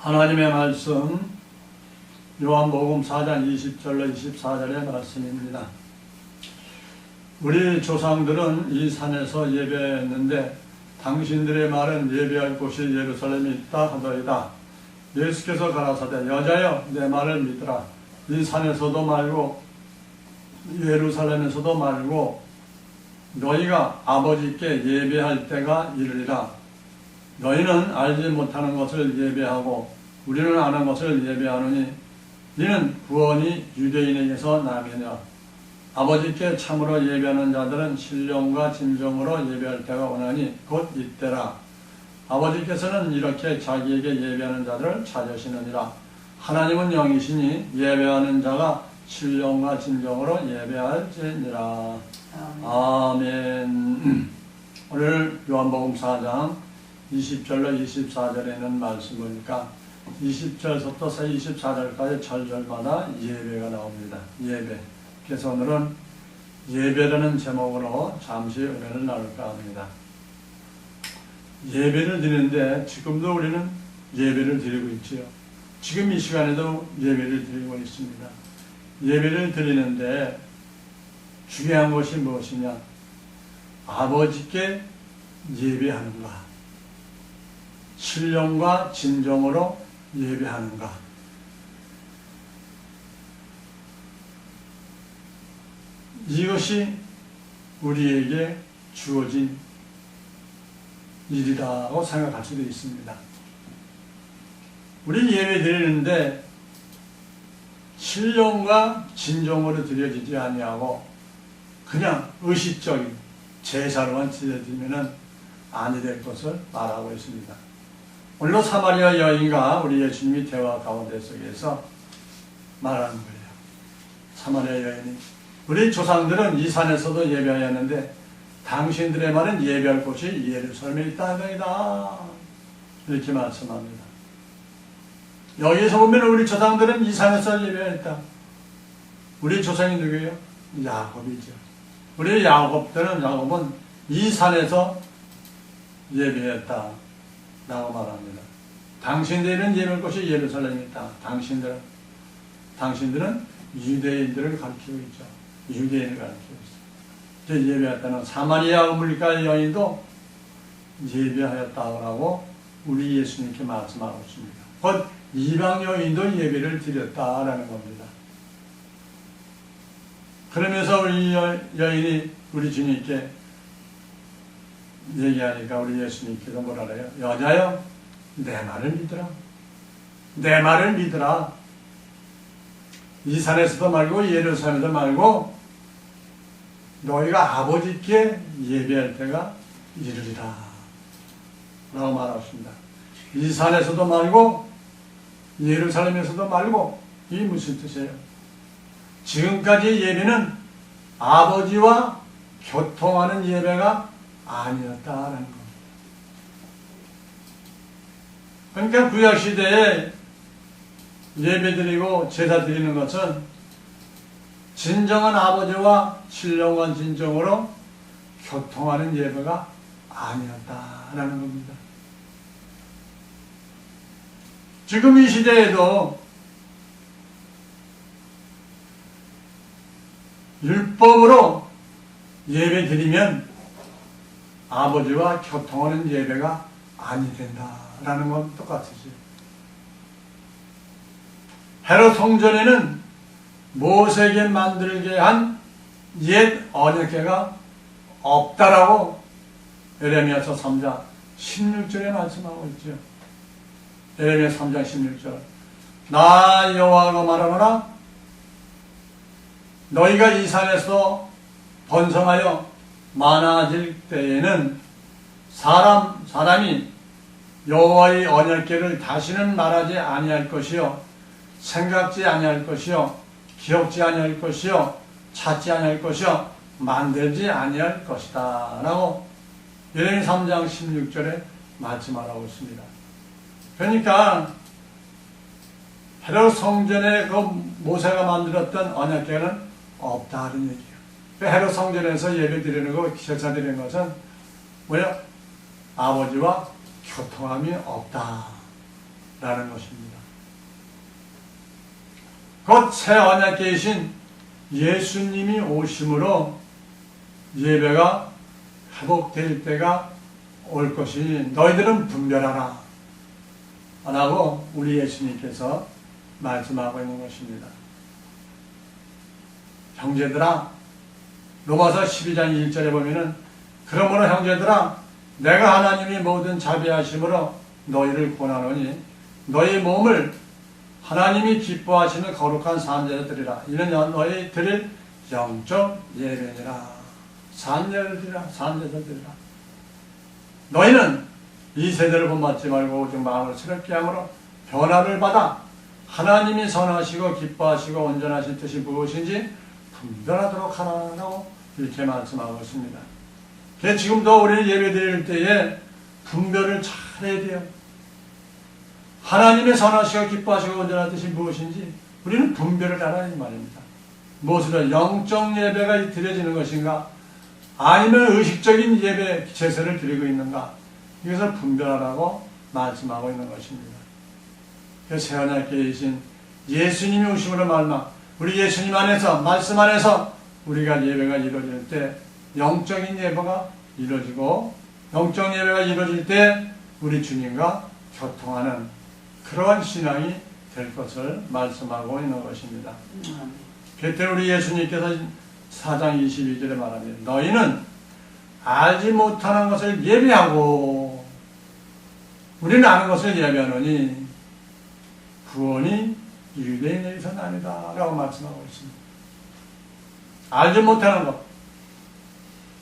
하나님의 말씀 요한복음 4장 20절로 24절의 말씀입니다. 우리 조상들은 이 산에서 예배했는데 당신들의 말은 예배할 곳이 예루살렘에 있다 하더이다. 예수께서 가라사대 여자여 내 말을 믿으라. 이 산에서도 말고 예루살렘에서도 말고 너희가 아버지께 예배할 때가 이르리라. 너희는 알지 못하는 것을 예배하고 우리는 아는 것을 예배하노니 이는 구원이 유대인에게서 나면이라. 아버지께 참으로 예배하는 자들은 신령과 진정으로 예배할 때가 오나니 곧 이때라. 아버지께서는 이렇게 자기에게 예배하는 자들을 찾으시느니라. 하나님은 영이시니 예배하는 자가 신령과 진정으로 예배할지니라. 아멘. 오늘 요한복음 4장 20절로 24절에 있는 말씀 보니까 20절부터 24절까지 절절마다 예배가 나옵니다. 예배. 그래서 오늘은 예배라는 제목으로 잠시 은혜를 나눌까 합니다. 예배를 드리는데 지금도 우리는 예배를 드리고 있지요. 지금 이 시간에도 예배를 드리고 있습니다. 예배를 드리는데 중요한 것이 무엇이냐? 아버지께 예배하는가? 신령과 진정으로 예배하는가? 이것이 우리에게 주어진 일이라고 생각할 수도 있습니다. 우리 예배 드리는데 신령과 진정으로 드려지지 아니하고 그냥 의식적인 제사로만 드려지면 아니 될 것을 말하고 있습니다. 오늘도 사마리아 여인과 우리 예수님이 대화 가운데 속에서 말하는 거예요. 사마리아 여인이 우리 조상들은 이 산에서도 예배하였는데 당신들의 말은 예배할 곳이 예루살렘에 있다. 이렇게 말씀합니다. 여기에서 보면 우리 조상들은 이 산에서 예배했다. 우리 조상이 누구예요? 야곱이죠. 우리 야곱은 이 산에서 예배했다 라고 말합니다. 당신들은 예배할 곳이 예루살렘에 있다. 당신들은 유대인들을 가르치고 있죠. 유대인을 가르치고 있어요. 예배했다는 사마리아 물가 여인도 예배하였다고 우리 예수님께 말씀하고 있습니다. 곧 이방 여인도 예배를 드렸다라는 겁니다. 그러면서 우리 여인이 우리 주님께 얘기하니까 우리 예수님께서 뭐라 그래요? 여자여 내 말을 믿으라. 내 말을 믿으라. 이 산에서도 말고 예루살렘에도 말고 너희가 아버지께 예배할 때가 이르리라 라고 말하십니다. 이 산에서도 말고 예루살렘에서도 말고 이게 무슨 뜻이에요? 지금까지 예배는 아버지와 교통하는 예배가 아니었다라는 겁니다. 그러니까 구약시대에 예배드리고 제사드리는 것은 진정한 아버지와 신령한 진정으로 교통하는 예배가 아니었다라는 겁니다. 지금 이 시대에도 율법으로 예배드리면 아버지와 교통하는 예배가 아니 된다라는 건 똑같으죠. 헤롯 성전에는 모세에게 만들게 한 옛 언약궤가 없다라고 예레미야서 3장 16절에 말씀하고 있죠. 예레미야 3장 16절 나 여호와가 말하노라 너희가 이 산에서 번성하여 많아질 때에는 사람이 여호와의 언약궤를 다시는 말하지 아니할 것이요 생각지 아니할 것이요 기억지 아니할 것이요 찾지 아니할 것이요 만들지 아니할 것이다 라고 예레미야 3장 16절에 말씀하라고 있습니다. 그러니까 헤롯 성전에 그 모세가 만들었던 언약궤는 없다는 얘기예요. 헤롯 성전에서 예배 드리는 거, 제사 드리는 것은 뭐야? 아버지와 교통함이 없다 라는 것입니다. 곧 새 언약계이신 예수님이 오심으로 예배가 회복될 때가 올 것이니 너희들은 분별하라 라고 우리 예수님께서 말씀하고 있는 것입니다. 형제들아, 로마서 12장 1절에 보면은 그러므로 형제들아 내가 하나님이 모든 자비하심으로 너희를 권하노니 너희 몸을 하나님이 기뻐하시는 거룩한 산제로 드리라. 이는 너희 드릴 영적 예배니라. 산제를 드리라. 산제를 드리라. 너희는 이 세대를 본받지 말고 오직 마음을 새롭게 함으로 변화를 받아 하나님이 선하시고 기뻐하시고 온전하신 뜻이 무엇인지 분별하도록 하라고 이렇게 말씀하고 있습니다. 그래서 지금도 우리는 예배 드릴 때에 분별을 잘 해야 돼요. 하나님의 선하시고 기뻐하시고 온전한 뜻이 무엇인지 우리는 분별을 알아야 이 말입니다. 무엇으로 영적 예배가 드려지는 것인가 아니면 의식적인 예배 제사를 드리고 있는가 이것을 분별하라고 말씀하고 있는 것입니다. 그래서 새언약계이신 예수님이 오심으로 말마 우리 예수님 안에서 말씀 안에서 우리가 예배가 이루어질 때 영적인 예배가 이루어지고 영적 예배가 이루어질 때 우리 주님과 교통하는 그러한 신앙이 될 것을 말씀하고 있는 것입니다. 그때 우리 예수님께서 4장 22절에 말합니다. 너희는 알지 못하는 것을 예배하고 우리는 아는 것을 예배하노니 구원이 유대인에게서 나니다 라고 말씀하고 있습니다. 알지 못하는 것,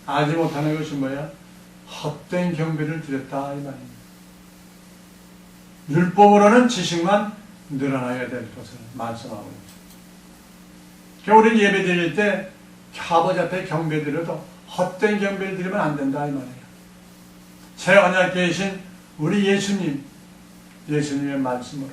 알지 못하는 것이 뭐야? 헛된 경배를 드렸다 이 말입니다. 율법으로는 지식만 늘어나야 될 것을 말씀하고 있죠. 우리는 예배 드릴 때 아버지 앞에 경배 드려도 헛된 경배를 드리면 안 된다 이 말이에요. 새 언약계이신 우리 예수님의 말씀으로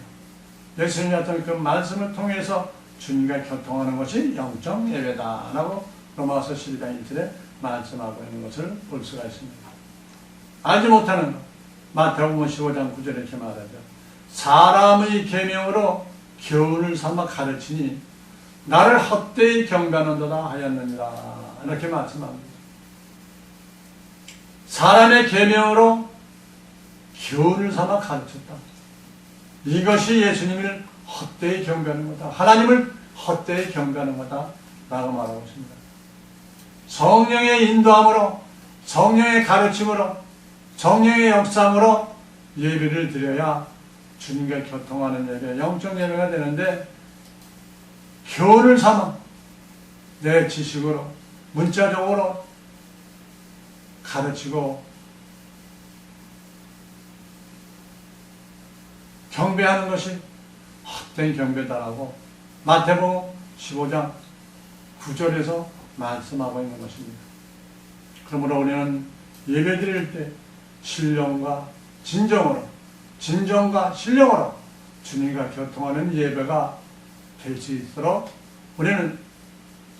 예수님이 어떤 그 말씀을 통해서 주님과 교통하는 것이 영적 예배다 라고 로마서 12장 1절에 말씀하고 있는 것을 볼 수가 있습니다. 알지 못하는 것 마태복음 15장 9절에 이렇게 말하죠. 사람의 계명으로 교훈을 삼아 가르치니 나를 헛되이 경배하는도다 하였느니라 이렇게 말씀합니다. 사람의 계명으로 교훈을 삼아 가르쳤다. 이것이 예수님을 헛되이 경배하는 거다. 하나님을 헛되이 경배하는 거다 라고 말하고 있습니다. 성령의 인도함으로 성령의 가르침으로 성령의 역사함으로 예배를 드려야 주님과 교통하는 예배, 영적 예배가 되는데 교훈을 삼아 내 지식으로 문자적으로 가르치고 경배하는 것이 헛된 경배다라고 마태복음 15장 9절에서 말씀하고 있는 것입니다. 그러므로 우리는 예배드릴 때 신령과 진정으로 진정과 신령으로 주님과 교통하는 예배가 될 수 있도록 우리는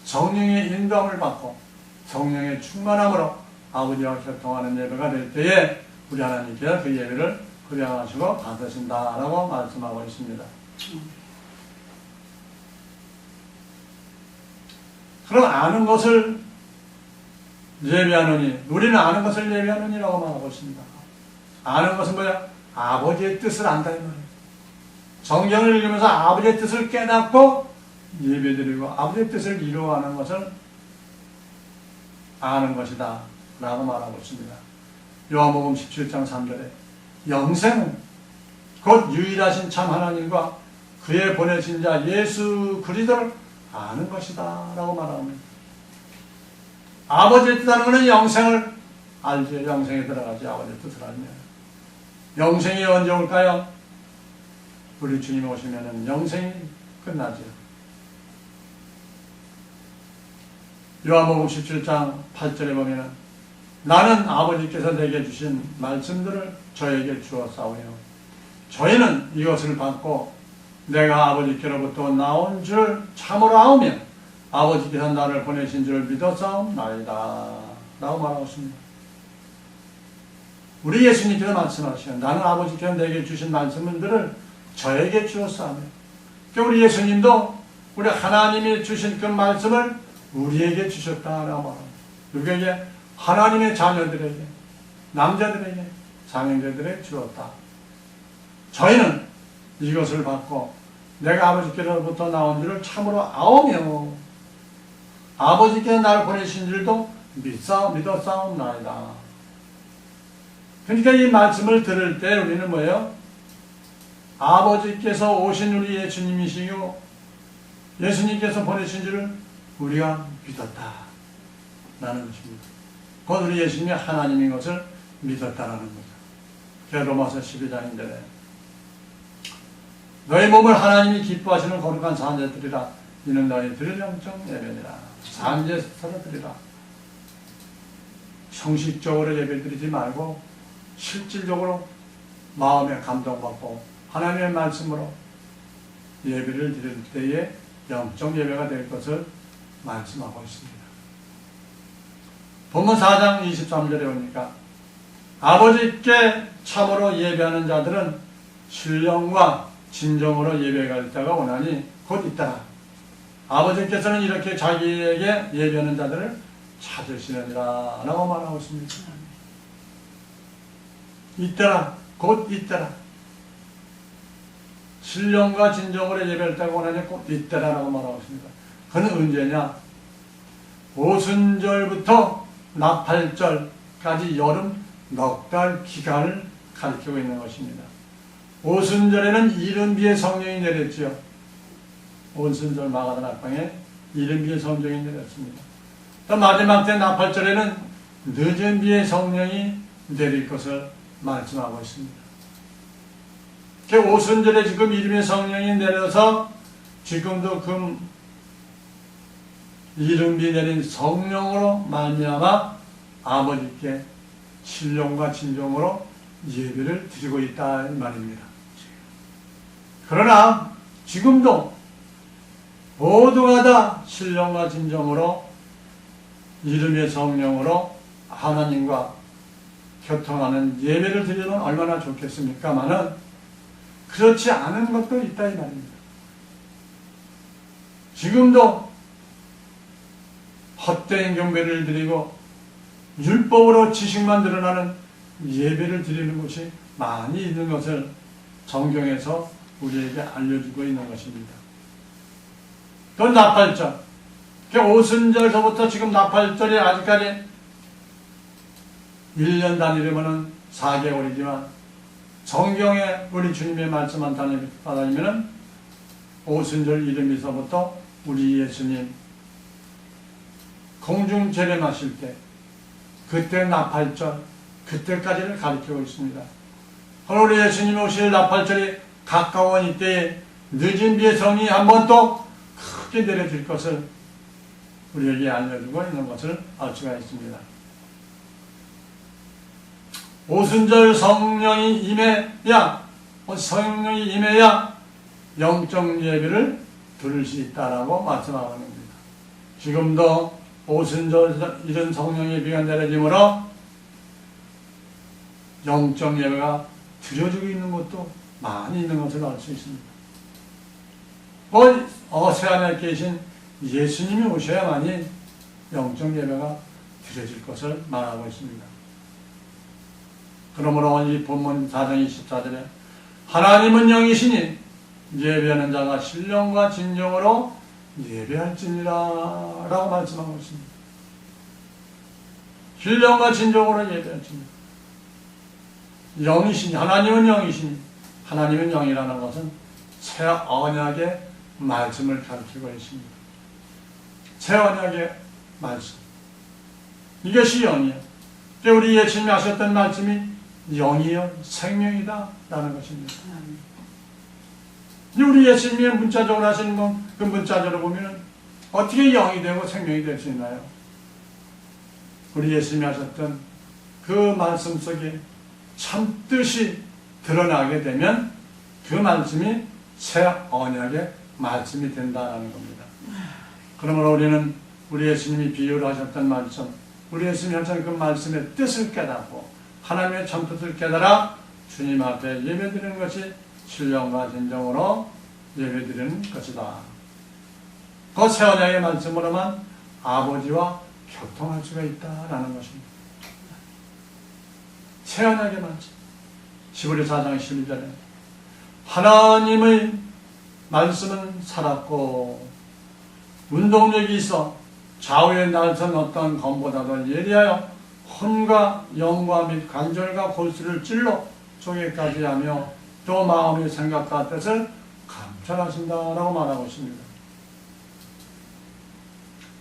성령의 인도함을 받고 성령의 충만함으로 아버지와 교통하는 예배가 될 때에 우리 하나님께서 그 예배를 허락하시고 받으신다라고 말씀하고 있습니다. 그럼 아는 것을 예배하느니 우리는 아는 것을 예배하느니라고 말하고 있습니다. 아는 것은 뭐야? 아버지의 뜻을 안다 이 말이에요. 성경을 읽으면서 아버지의 뜻을 깨닫고 예배드리고 아버지의 뜻을 이루어가는 것을 아는 것이다 라고 말하고 있습니다. 요한복음 17장 3절에 영생은 곧 유일하신 참 하나님과 그의 보내신 자 예수 그리스도를 아는 것이다 라고 말합니다. 아버지의 뜻하는 것은 영생을 알지. 영생에 들어가지. 아버지의 뜻을 알면 영생이 언제 올까요? 우리 주님 오시면 영생이 끝나죠. 요한복음 17장 8절에 보면 나는 아버지께서 내게 주신 말씀들을 저에게 주었사오며 저희는 이것을 받고 내가 아버지께로부터 나온 줄 참으로 아오며 아버지께서 나를 보내신 줄 믿었사옵나이다 라고 말하고 있습니다. 우리 예수님께서 말씀하시죠. 나는 아버지께서 내게 주신 말씀들을 저에게 주었사오며. 우리 예수님도 우리 하나님이 주신 그 말씀을 우리에게 주셨다라고 말합니다. 누구에게? 하나님의 자녀들에게, 남자들에게, 자명자들에게 주었다. 저희는 이것을 받고 내가 아버지께로부터 나온 줄을 참으로 아오며 아버지께서 나를 보내신 줄도 믿었사옵나이다. 그러니까 이 말씀을 들을 때 우리는 뭐예요? 아버지께서 오신 우리 예수님이시고 예수님께서 보내신 줄을 우리가 믿었다 라는 것입니다. 곧 우리 예수님이 하나님인 것을 믿었다라는 거죠. 로마서 12장인데 너희 몸을 하나님이 기뻐하시는 거룩한 산제 드리라. 이는 너희들의 영적 예배니라. 산제서로 드리라. 형식적으로 예배 드리지 말고 실질적으로 마음에 감동받고 하나님의 말씀으로 예배를 드릴 때에 영적 예배가 될 것을 말씀하고 있습니다. 본문 4장 23절에 보니까 아버지께 참으로 예배하는 자들은 신령과 진정으로 예배할 자가 오나니 곧 있더라. 아버지께서는 이렇게 자기에게 예배하는 자들을 찾으시느니라 라고 말하고 있습니다. 있더라. 곧 있더라. 신령과 진정으로 예배할 자가 오나니 곧 있더라 라고 말하고 있습니다. 그는 언제냐? 오순절부터 나팔절까지 여름 넉 달 기간을 가리키고 있는 것입니다. 오순절에는 이른비의 성령이 내렸지요. 오순절 마가다 낙방에 이른비의 성령이 내렸습니다. 또 마지막 때 나팔절에는 늦은 비의 성령이 내릴 것을 말씀하고 있습니다. 오순절에 지금 이른비의 성령이 내려서 지금도 그 이른비 내린 성령으로 말미암아 아버지께 신령과 진정으로 예배를 드리고 있다 이 말입니다. 그러나 지금도 모두가 다 신령과 진정으로 이름의 성령으로 하나님과 교통하는 예배를 드리면 얼마나 좋겠습니까마는 그렇지 않은 것도 있다 이 말입니다. 지금도 헛된 경배를 드리고 율법으로 지식만 드러나는 예배를 드리는 곳이 많이 있는 것을 성경에서 우리에게 알려주고 있는 것입니다. 또 나팔절, 오순절서부터 지금 나팔절이 아직까지 1년 단위로는 4개월이지만 성경에 우리 주님의 말씀만 받아들이면 오순절 이름에서부터 우리 예수님 공중 재림하실 때 그때 나팔절 그때까지를 가리키고 있습니다. 우리 예수님 오실 나팔절이 가까운 이때에 늦은 비의 성이 한 번 또 크게 내려질 것을 우리에게 알려주고 있는 것을 알 수가 있습니다. 오순절 성령이 임해야 영적 예배를 드릴 수 있다라고 말씀하고 있습니다. 지금도 오순절 이런 성령 예배가 내려짐으로 영적 예배가 드려지고 있는 것도 많이 있는 것을 알 수 있습니다. 세안에 계신 예수님이 오셔야만이 영적 예배가 드려질 것을 말하고 있습니다. 그러므로 이 본문 4장 24절에 하나님은 영이시니 예배하는 자가 신령과 진정으로 예배할지니라 라고 말씀하고 있습니다. 신령과 진정으로 예배할지니라. 영이시니, 하나님은 영이시니, 하나님은 영이라는 것은 새 언약의 말씀을 가르치고 있습니다. 새 언약의 말씀. 이것이 영이에요. 우리 예수님이 하셨던 말씀이 영이요 생명이다 라는 것입니다. 우리 예수님이 문자적으로 하시는 건 그 문자적으로 보면 어떻게 영이 되고 생명이 될 수 있나요? 우리 예수님이 하셨던 그 말씀 속에 참 뜻이 드러나게 되면 그 말씀이 새 언약의 말씀이 된다는 겁니다. 그러므로 우리는 우리 예수님이 비유를 하셨던 말씀, 우리 예수님이 하셨던 그 말씀의 뜻을 깨닫고 하나님의 참 뜻을 깨달아 주님 앞에 예배드리는 것이 신령과 진정으로 예배드리는 것이다. 그 새 언약의 말씀으로만 아버지와 교통할 수가 있다라는 것입니다. 새 언약의 말씀. 히브리 4장 12절에 하나님의 말씀은 살았고 운동력이 있어 좌우에 날선 어떤 검보다도 예리하여 혼과 영과 및 관절과 골수를 찔러 쪼개까지 하며 또 마음의 생각과 뜻을 감찰하신다라고 말하고 있습니다.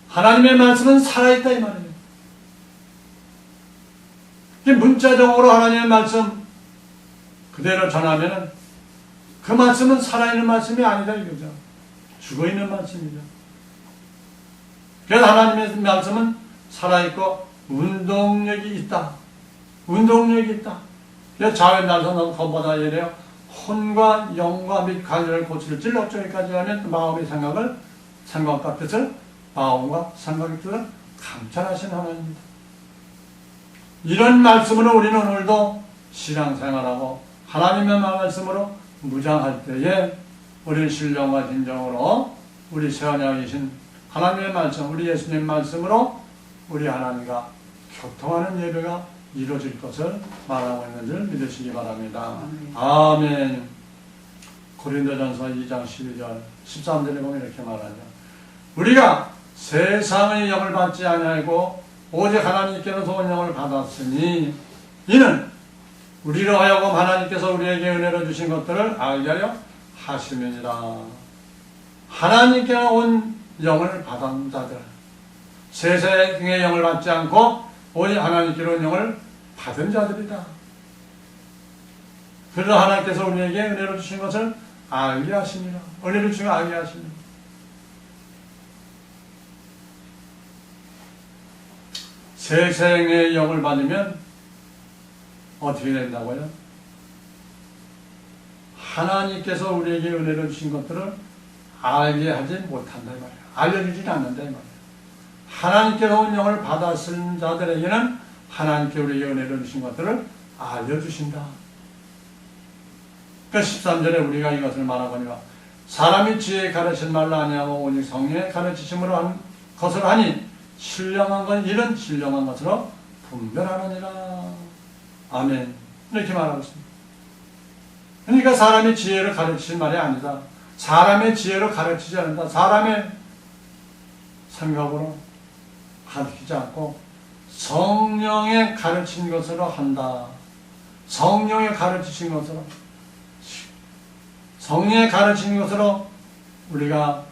하나님의 말씀은 살아있다 이 말이에요. 문자적으로 하나님의 말씀 그대로 전하면 그 말씀은 살아있는 말씀이 아니다 이거죠. 죽어있는 말씀이죠. 그래서 하나님의 말씀은 살아있고 운동력이 있다. 운동력이 있다. 그래서 좌우에 날선 검보다 예리하여 혼과 영과 및 관절을 고치를 찔러 쪼개까지 하면 마음의 생각과 뜻을 마음과 생각의 뜻을 감찰하신 하나님입니다. 이런 말씀으로 우리는 오늘도 신앙생활하고 하나님의 말씀으로 무장할 때에 우리는 신령과 진정으로 우리 새 언약이신 하나님의 말씀, 우리 예수님 말씀으로 우리 하나님과 교통하는 예배가 이루어질 것을 말하고 있는 줄 믿으시기 바랍니다. 아멘. 고린도전서 2장 12절 13절에 보면 이렇게 말하죠. 우리가 세상의 영을 받지 아니하고 오직 하나님께로서 온 영을 받았으니 이는 우리로 하여금 하나님께서 우리에게 은혜로 주신 것들을 알게 하려 하심이니라. 하나님께 온 영을 받은 자들, 세상의 영을 받지 않고 오직 하나님께로 온 영을 받은 자들이다. 그래서 하나님께서 우리에게 은혜로 주신 것을 알게 하십니다. 은혜를 주시고 알게 하십니다. 세상의 영을 받으면 어떻게 된다고요? 하나님께서 우리에게 은혜를 주신 것들을 알게 하지 못한다 이 말이에요. 알려주지 않는다 이 말이에요. 하나님께로 온 영을 받았은 자들에게는 하나님께 우리에게 은혜를 주신 것들을 알려주신다. 그러니까 13절에 우리가 이것을 말하거니와 사람이 지혜에 가르친 말로 아니하고 오직 성령의 가르치심으로 한 것을 하니 신령한 건 이런 신령한 것으로 분별하느니라. 아멘. 이렇게 말하고 있습니다. 그러니까 사람이 지혜를 가르치신 말이 아니다. 사람의 지혜로 가르치지 않는다. 사람의 생각으로 가르치지 않고 성령의 가르친 것으로 한다. 성령의 가르치신 것으로, 성령의 가르친 것으로 우리가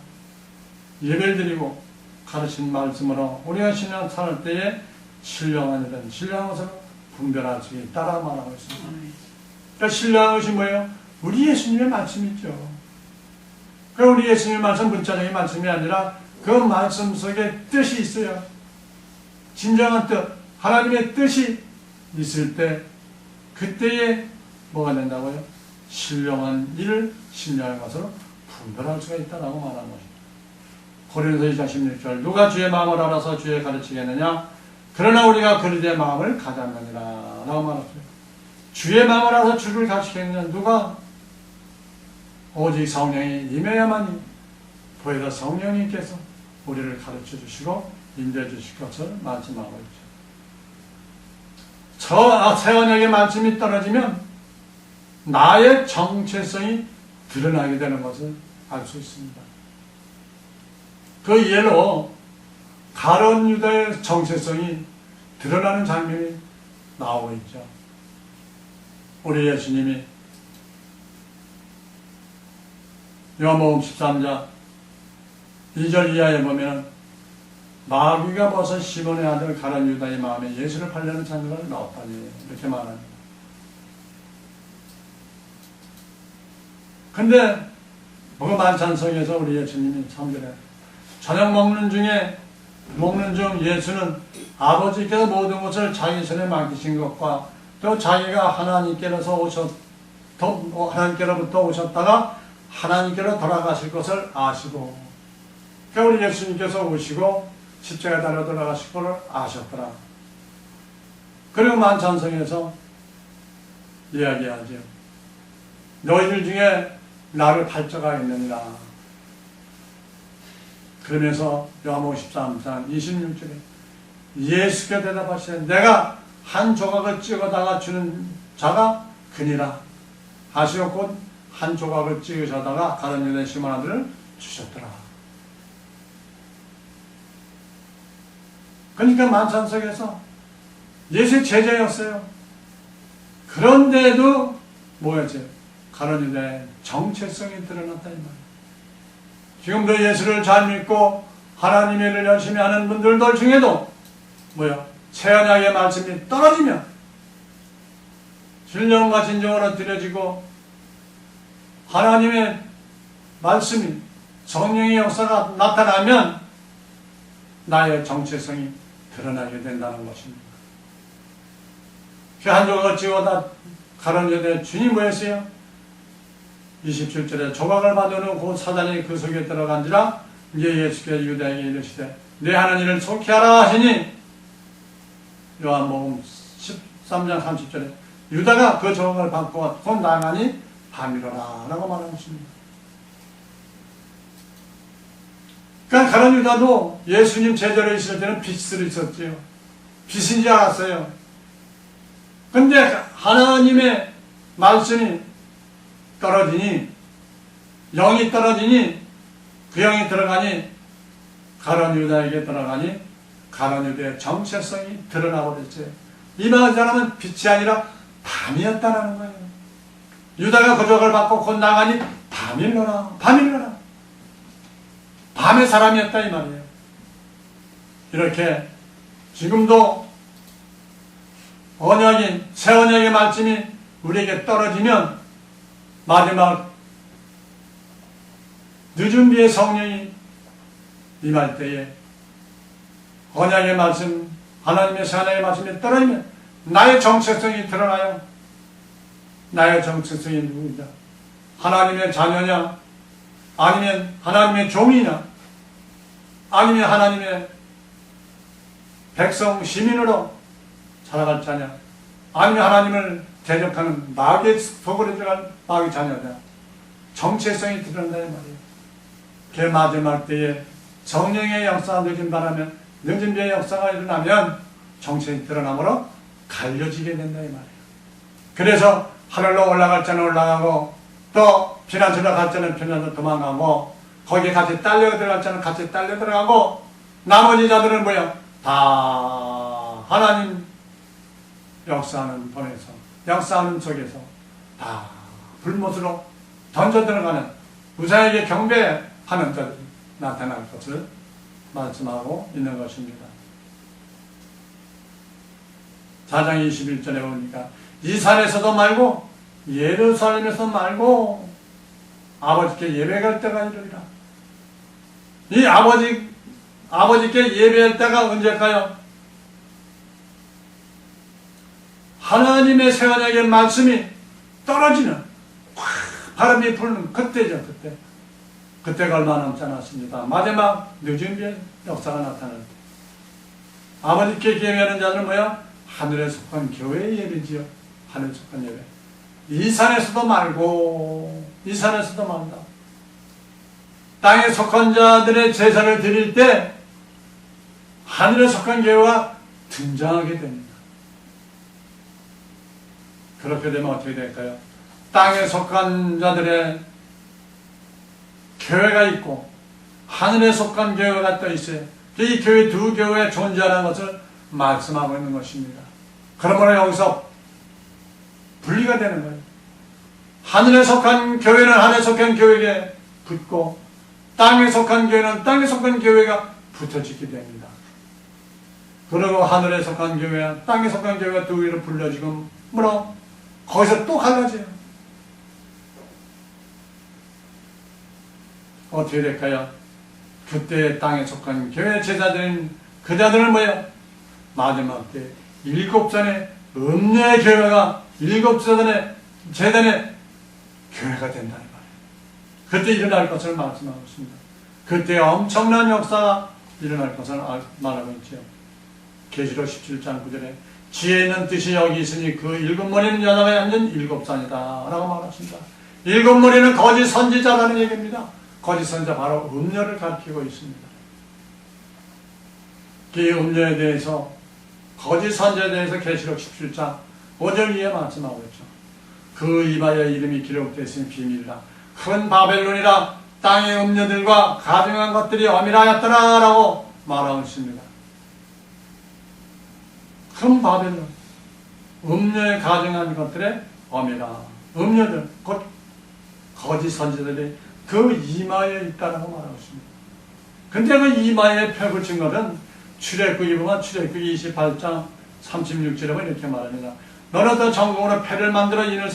예배를 드리고 가르친 말씀으로 우리가 신앙 살 때에 신령한 일은 신령한 것을 분별할 수 있다라고 말하고 있습니다. 그러니까 신령한 것이 뭐예요? 우리 예수님의 말씀이죠. 그러니까 우리 예수님의 말씀 문자적인 말씀이 아니라 그 말씀 속에 뜻이 있어요. 진정한 뜻, 하나님의 뜻이 있을 때 그때에 뭐가 된다고요? 신령한 일을 신령한 것으로 분별할 수가 있다라고 말하는 것입니다. 고린도서 2장 16절 누가 주의 마음을 알아서 주의 가르치겠느냐? 그러나 우리가 그리스도의 마음을 가졌느니라 라고 말했어요. 주의 마음을 알아서 주를 가르치겠느냐? 누가? 오직 성령이 임해야만이 보혜사 성령님께서 우리를 가르쳐 주시고 인도해 주실 것을 말씀하고 있죠. 저 새 언약의 말씀이 떨어지면 나의 정체성이 드러나게 되는 것을 알 수 있습니다. 그 예로 가룟 유다의 정체성이 드러나는 장면이 나오고 있죠. 우리 예수님이 요한복음 13장 2절 이하에 보면 마귀가 벗어 시몬의 아들 가룟 유다의 마음에 예수를 팔려는 장면을 나왔다니 이렇게 말합니다. 근데 복음만찬성에서 우리 예수님이 3절에 저녁 먹는 중 예수는 아버지께서 모든 것을 자기 손에 맡기신 것과 또 자기가 하나님께로부터 오셨다가 하나님께로 돌아가실 것을 아시고, 그러니까 우리 예수님께서 오시고 십자가에 달려 돌아가실 것을 아셨더라. 그리고 만찬성에서 이야기하죠. 너희들 중에 나를 팔자가 있느니라. 그러면서 요한복음 13장 26절에 예수께 대답하시되 내가 한 조각을 찍어다가 주는 자가 그니라 하시고 곧 한 조각을 찍으셔다가 가룟 유다의 시몬 아들을 주셨더라. 그러니까 만찬 속에서 예수의 제자였어요. 그런데도 뭐였지? 가룟 유다의 정체성이 드러났다 이 말이에요. 지금도 예수를 잘 믿고 하나님의 일을 열심히 하는 분들들 중에도 새 언약의 말씀이 떨어지면 신령과 진정으로 드려지고 하나님의 말씀이 성령의 역사가 나타나면 나의 정체성이 드러나게 된다는 것입니다. 그 한 조각을 찍어다 가룟 유다의 주님 뭐였어요? 27절에 조각을 받은 후 곧 사단이 그 속에 들어간지라 이제 예수께서 유다에게 이르시되 내 하는 일을 속히 하라 하시니 요한복음 13장 30절에 유다가 그 조각을 받고 곧 나가니 밤이로라 라고 말하고 있습니다. 그러니까 가룟 유다도 예수님 제자로 있을 때는 빛을 있었지요. 빛인 줄 알았어요. 근데 하나님의 말씀이 떨어지니 영이 떨어지니 그 영이 들어가니 가룟 유다에게 들어가니 가룟 유다의 정체성이 드러나 버렸어요. 이 사람은 빛이 아니라 밤이었다는 거예요. 유다가 그 조각을 받고 곧 나가니 밤일러라 밤일러라 밤의 사람이었다 이 말이에요. 이렇게 지금도 언약인 새 언약의 말씀이 우리에게 떨어지면 마지막 늦은 비의 성령이 임할 때에 언약의 말씀, 하나님의 새 언약의 말씀이 떨어지면 나의 정체성이 드러나요. 나의 정체성이 누구냐? 하나님의 자녀냐? 아니면 하나님의 종이냐? 아니면 하나님의 백성, 시민으로 살아갈 자냐? 아니면 하나님을 대적하는 마귀의 속으로 들어갈 마귀 자녀냐? 정체성이 드러난다 말이에요. 그 마지막 때에 성령의 역사가 늦은 바람에 늦은 비의 역사가 일어나면 정체성이 드러나므로 갈려지게 된다 이 말이에요. 그래서 하늘로 올라갈 자는 올라가고 또 피난처로 갈 자는 피난처로 도망가고 거기에 같이 딸려 들어갈 자는 같이 딸려 들어가고 나머지 자들은 다 하나님 역사하는 번에서 역사하는 속에서 다 불못으로 던져 들어가는 우상에게 경배하는 자들이 나타날 것을 말씀하고 있는 것입니다. 4장 21절에 보니까 이 산에서도 말고 예루살렘에서 말고 아버지께 예배할 때가 이르리라. 이 아버지께 예배할 때가 언제일까요? 하나님의 새 언약의 말씀이 떨어지는 바람이 부는 그때죠. 그때가 얼마 남지 않았습니다. 마지막 늦은 비의 역사가 나타날 때 아버지께 예배하는 자들은 하늘에 속한 교회의 예배지요. 하늘에 속한 예배. 이 산에서도 말고 이 산에서도 말다. 땅에 속한 자들의 제사를 드릴 때 하늘에 속한 교회가 등장하게 됩니다. 그렇게 되면 어떻게 될까요? 땅에 속한 자들의 교회가 있고 하늘에 속한 교회가 또 있어요. 이 교회 두 교회에 존재하는 것을 말씀하고 있는 것입니다. 그러므로 여기서 분리가 되는 거예요. 하늘에 속한 교회는 하늘에 속한 교회에게 붙고 땅에 속한 교회는 땅에 속한 교회가 붙어지게 됩니다. 그리고 하늘에 속한 교회와 땅에 속한 교회가 두 개로 불려지고 거기서 또 갈라져요. 어떻게 될까요? 그때 땅에 속한 교회 제자들은 그 자들은 마지막 때 7잔의 음녀의 교회가 7잔의 재단의 교회가 된다는 말이에요. 그때 일어날 것을 말씀하고 있습니다. 그때 엄청난 역사가 일어날 것을 말하고 있죠. 계시록 17장 9절에 지혜 있는 뜻이 여기 있으니 그 7머리는 여자가 앉은 7산이다 라고 말했습니다. 일곱 머리는 거짓 선지자라는 얘기입니다. 거짓 선지자 바로 음녀를 가리키고 있습니다. 그 음녀에 대해서 거짓 선지자에 대해서 계시록 17장 5절 위에 말씀하고 있죠. 그 이마에 이름이 기록되어 있으니 비밀이라 큰 바벨론이라 땅의 음녀들과 가증한 것들이 어미라였더라 라고 말하고 있습니다. 큰 바벨론, 음녀에 가증한 것들의 어미라, 음녀들, 곧 거짓 선지자들이 그 이마에 있다라고 말하고 있습니다. 근데 그 이마에 표 붙인 것은 출애굽기 보면 출애굽기 28장 36절에 보면 이렇게 말합니다. 너는 또 정금으로 패를 만들어 인을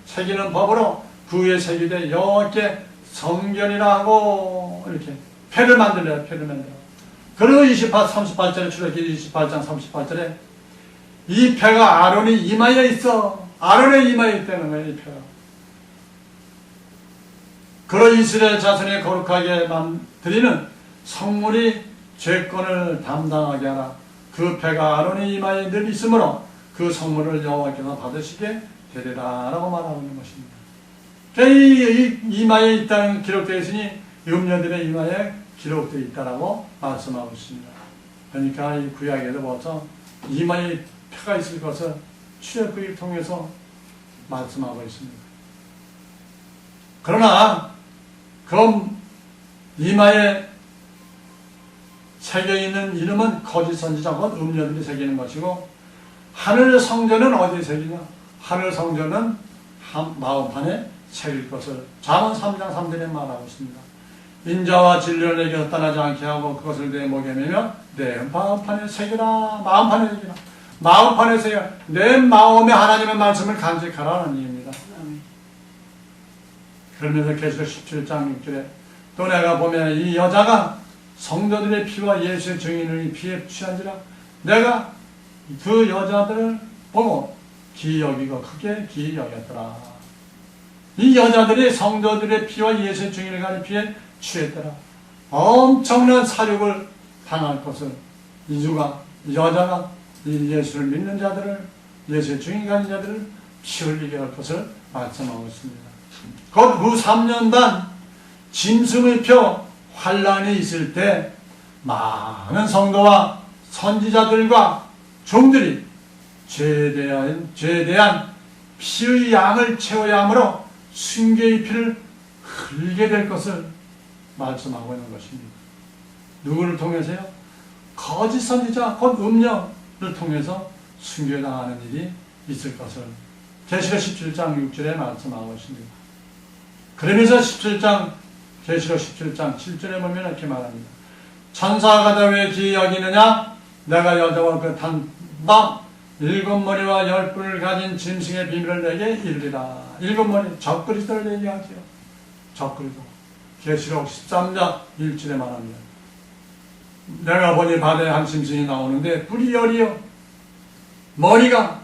새기는 법으로 그 위에 새기되 여호와께 성견이라 하고 이렇게 패를 만들래요. 패를 만들어. 그리고 38절에 출애굽기 28장 38절에 이 패가 아론이 이마에 있어. 아론의 이마에 있다는 거예요. 이 패가. 그러 이스라엘 자손이 거룩하게 드리는 성물이 죄권을 담당하게 하라. 그 패가 아론의 이마에 늘 있으므로 그 성물을 여호와께서 받으시게 되리라 라고 말하고 있는 것입니다. 이 이마에 있다는 기록되어 있으니 음녀들의 이마에 기록되어 있다라고 말씀하고 있습니다. 그러니까 이 구약에도 벌써 이마에 표가 있을 것을 출애굽기를 통해서 말씀하고 있습니다. 그러나 그 이마에 새겨있는 이름은 거짓 선지자 곧 음녀들이 새기는 것이고 하늘 성전은 어디에 새기냐? 하늘 성전은 마음판에 새길 것을 잠언 3장 3절에 말하고 있습니다. 인자와 진리를 내게서 떠나지 않게 하고 그것을 내 목에 매며 내 마음판에 새기라. 마음판에 새기라. 마음판에 새기라. 내 마음에 하나님의 말씀을 간직하라는 얘기입니다. 그러면서 계시록 17장 6절에 또 내가 보면 이 여자가 성도들의 피와 예수의 증인을 피에 취한지라 내가 그 여자들을 보고 기이 여기고 크게 기이 여겼더라. 이 여자들이 성도들의 피와 예수의 증인을 가진 피에 취했더라. 엄청난 사륙을 당할 것을 이주가 여자가 이 예수를 믿는 자들을 예수의 증인 가진 자들을 피 흘리게 할 것을 말씀하고 있습니다. 곧 후 3년간 짐승의 표 환란이 있을 때 많은 성도와 선지자들과 종들이 죄에 대한 피의 양을 채워야 하므로 순교의 피를 흘리게 될 것을 말씀하고 있는 것입니다. 누구를 통해서요? 거짓 선지자 곧 음녀를 통해서 순교당하는 일이 있을 것을 계시록 17장 6절에 말씀하고 있습니다. 그러면서 계시록 17장 7절에 보면 이렇게 말합니다. 천사가 다 왜 기이 여기느냐? 내가 여자와 그 단밤 7머리와 10뿔을 가진 짐승의 비밀을 내게 이르리라. 7머리 적그리스도를 얘기하지요. 적그리스도. 계시록 13장 1절에 말합니다. 내가 보니 바다에 한 짐승이 나오는데 뿔이 10이요 머리가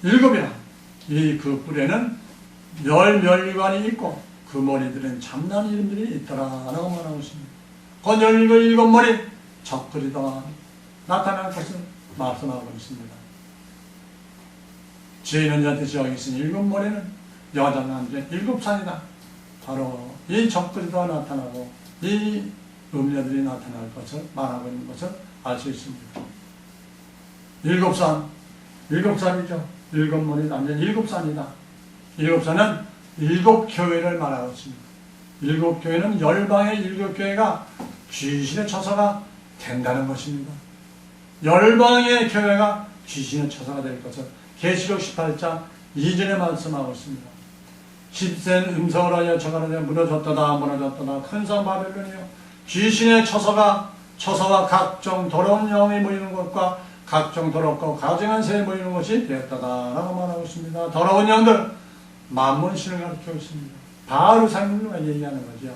7이라. 그 뿔에는 10면류관이 있고 그 머리들은 참난 이름들이 있더라라고 말하고 있습니다. 그 7머리 적그리스도가 나타날 것을 말씀하고 있습니다. 죄인은 여태시 여기 있으니 7머리는 여자 남자 7산이다. 바로 이 적그리스도가 나타나고 이 음녀들이 나타날 것을 말하고 있는 것을 알 수 있습니다. 7산, 7산이죠. 7머리 남자 7산이다. 7산은 7교회를 말하고 있습니다. 7교회는 열방의 7교회가 귀신의 처소가 된다는 것입니다. 열방의 교회가 귀신의 처소가 될 것을 계시록 18장 2절에 말씀하고 있습니다. 10센 음성을 하여 저가라되 무너졌도다 큰 산 바벨론이요 귀신의 처소와 각종 더러운 영이 모이는 곳과 각종 더럽고 가증한 새에 모이는 곳이 되었다라고 말하고 있습니다. 더러운 영들 만문신을 가르치고 있습니다. 바로 상물로 얘기하는 거죠.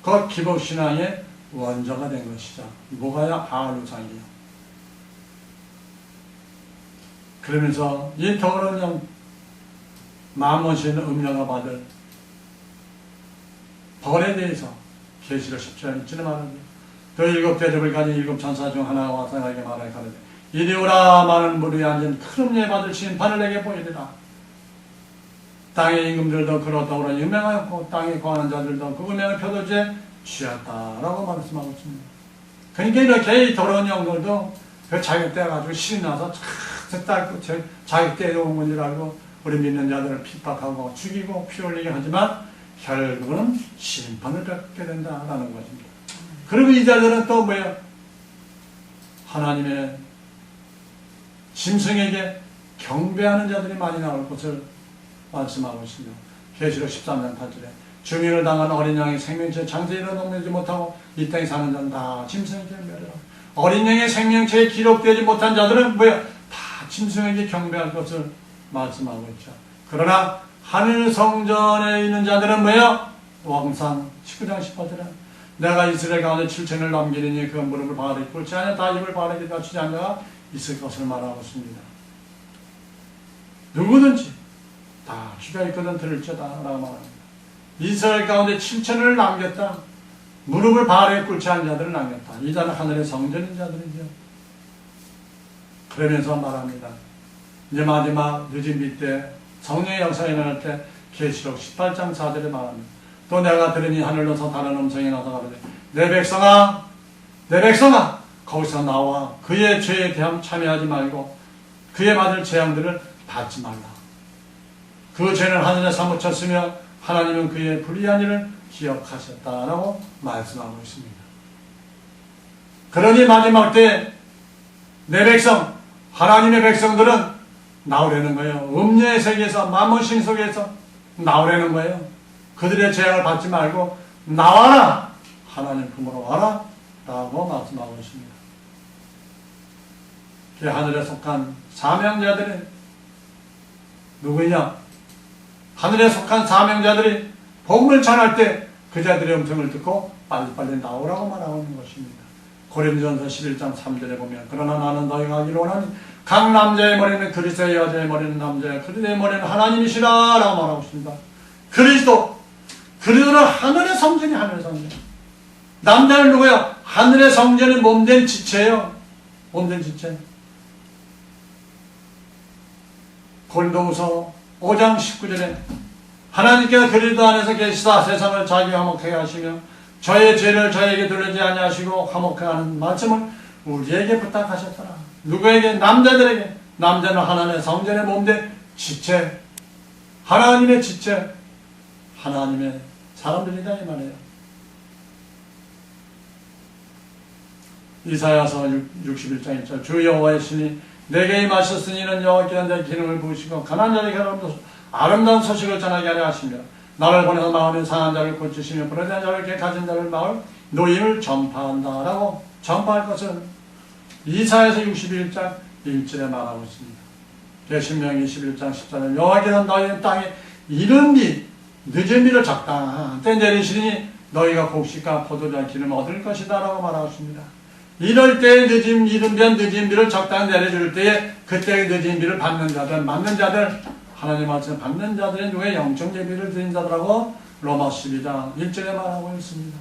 그 기복신앙의 원조가 된 것이죠. 뭐가야 바알루상이요. 그러면서 이 더러운 영 만문신의 음녀가 받을 벌에 대해서 계시록 17장 1절에 말합니다. 그 7 대접을 가진 7 천사 중 하나가 와서 나에게 말하여 가르되 이리 오라. 많은 무리에 앉은 큰 음녀에 받을 심판을 내게 보이리라. 땅의 임금들도 그렇다고 유명하였고 땅에 거하는 자들도 그 음행을 표도주에 취했다라고 말씀하고 있습니다. 그러니까 이렇게 더러운 영들도 그 자격대 가지고 신이 나서 자격대에 온 건 줄 알고 우리 믿는 자들을 핍박하고 죽이고 피 흘리게 하지만 결국은 심판을 받게 된다라는 것입니다. 그리고 이 자들은 또 뭐예요? 하나님의 짐승에게 경배하는 자들이 많이 나올 것을 말씀하고 있습니다. 계시록 13장 8절에 주민을 당한 어린 양의 생명체에 장세일을 넘기지 못하고 이 땅에 사는 자는 다 짐승에게 경배하리라. 어린 양의 생명체에 기록되지 못한 자들은 뭐야? 다 짐승에게 경배할 것을 말씀하고 있죠. 그러나 하늘 성전에 있는 자들은 뭐야? 왕상 19장 18절에 내가 이스라엘 가운데 7천을 남기리니 그 무릎을 바르게 꿇지 않아 다 입을 바르게 낮추지 않아 있을 것을 말하고 있습니다. 누구든지 다 귀가 있거든 들을지어다 라고 말합니다. 이스라엘 가운데 7천을 남겼다. 무릎을 바르게 꿇지 않은 자들을 남겼다. 이 자는 하늘의 성전인 자들이죠. 그러면서 말합니다. 이제 마지막 늦은 밑에 성령의 역사가 일어날 때 계시록 18장 4절에 말합니다. 또 내가 들으니 하늘로서 다른 음성이 나서 가로되 내 백성아 내 백성아 거기서 나와 그의 죄에 대함 참여하지 말고 그의 받을 재앙들을 받지 말라. 그 죄는 하늘에 사무쳤으며 하나님은 그의 불의한 일을 기억하셨다라고 말씀하고 있습니다. 그러니 마지막 때 내 백성 하나님의 백성들은 나오려는 거예요. 음녀의 세계에서 마몬신 속에서 나오려는 거예요. 그들의 재앙을 받지 말고 나와라. 하나님 품으로 와라 라고 말씀하고 있습니다. 그 하늘에 속한 사명자들이 누구냐? 하늘에 속한 사명자들이 복음을 전할 때 그 자들의 음성을 듣고 빨리빨리 나오라고 말하고 있는 것입니다. 고린도전서 11장 3절에 보면 그러나 나는 너희가 하기를 원하니 각 남자의 머리는 그리스도의 여자의 머리는 남자의 그리스도의 머리는 하나님이시라 라고 말하고 있습니다. 그리스도는 하늘의 성전이 하늘의 성전. 남자는 누구야? 하늘의 성전이 몸된 지체예요. 몸된 지체. 고린도후서 5장 19절에 하나님께서 그리스도 안에서 계시사 세상을 자기 화목하게 하시며 저의 죄를 저에게 돌리지 아니하시고 화목하게 하는 말씀을 우리에게 부탁하셨더라. 누구에게? 남자들에게. 남자는 하나님의 성전의 몸된 지체, 하나님의 지체, 하나님의 사람들이다 이 말이에요. 이사야서 61장 1절 주 여호와의 신이 내게 임하셨으니 이는 여호와께서 내 기능을 부으시고 가난한 자에게 아름다운 소식을 전하게 하려 하시며 나를 보내서 마음에 상한 자를 고치시며 부러진 자를 이렇게 가진 자를 마을 노임을 전파한다 라고 전파할 것을 이사야서 61장 1절에 말하고 있습니다. 신명기 21장 14절 여호와께서 너희의 땅에 이른 비 늦은 비를 적당한 때 내리시니 너희가 곡식과 포도주와 기름 얻을 것이다 라고 말하고 있습니다. 이럴 때 이른 비를 적당히 내려줄 때에 그때 늦은 비를 받는 자들, 맞는 자들, 하나님 말씀 받는 자들의 누구의 영적 예비를 드린 자들하고 로마 12장 1절에 말하고 있습니다.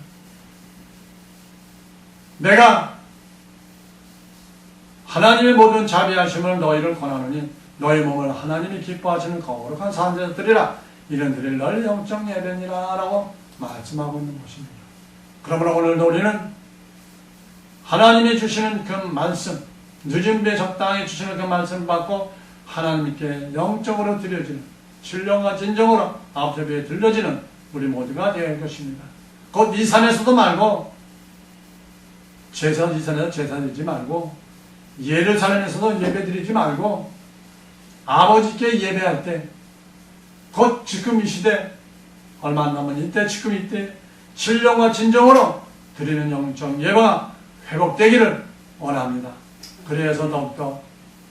내가 하나님의 모든 자비하심을 너희를 권하노니 너희 몸을 하나님이 기뻐하시는 거룩한 사람들이 드리라. 이런 드릴 널 영적 예배니라 라고 말씀하고 있는 것입니다. 그러므로 오늘도 우리는 하나님이 주시는 그 말씀, 늦은 비에 적당히 주시는 그 말씀을 받고 하나님께 영적으로 드려지는 신령과 진정으로 아버지 앞에 들려지는 우리 모두가 되어야 할 것입니다. 곧 이 산에서도 말고 이 산에서 제사 드리지 말고 예루살렘에서도 예배 드리지 말고 아버지께 예배할 때 곧 지금 이 시대 얼마 안 남은 이때 지금 이때 신령과 진정으로 드리는 영적 예배가 회복되기를 원합니다. 그래서 더욱더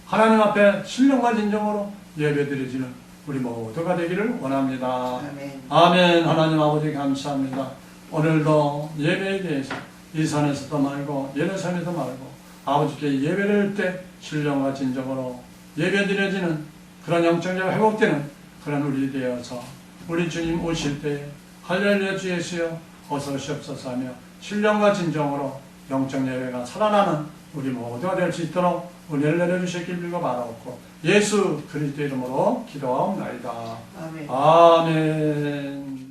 하나님 앞에 신령과 진정으로 예배드리지는 우리 모두가 되기를 원합니다. 아멘. 아멘. 하나님 아버지 감사합니다. 오늘도 예배에 대해서 이 산에서도 말고 예루살렘에도 말고 아버지께 예배를 할 때 신령과 진정으로 예배드려지는 그런 영적 예배가 회복되는 그런 우리 되어서 우리 주님 오실 때에 할렐루야 주 예수여 어서 오시옵소서 하며 신령과 진정으로 영적 예배가 살아나는 우리 모두가 될 수 있도록 은혜를 내려주셨길 빌고 바라옵고 예수 그리스도 이름으로 기도하옵나이다. 아멘. 아멘.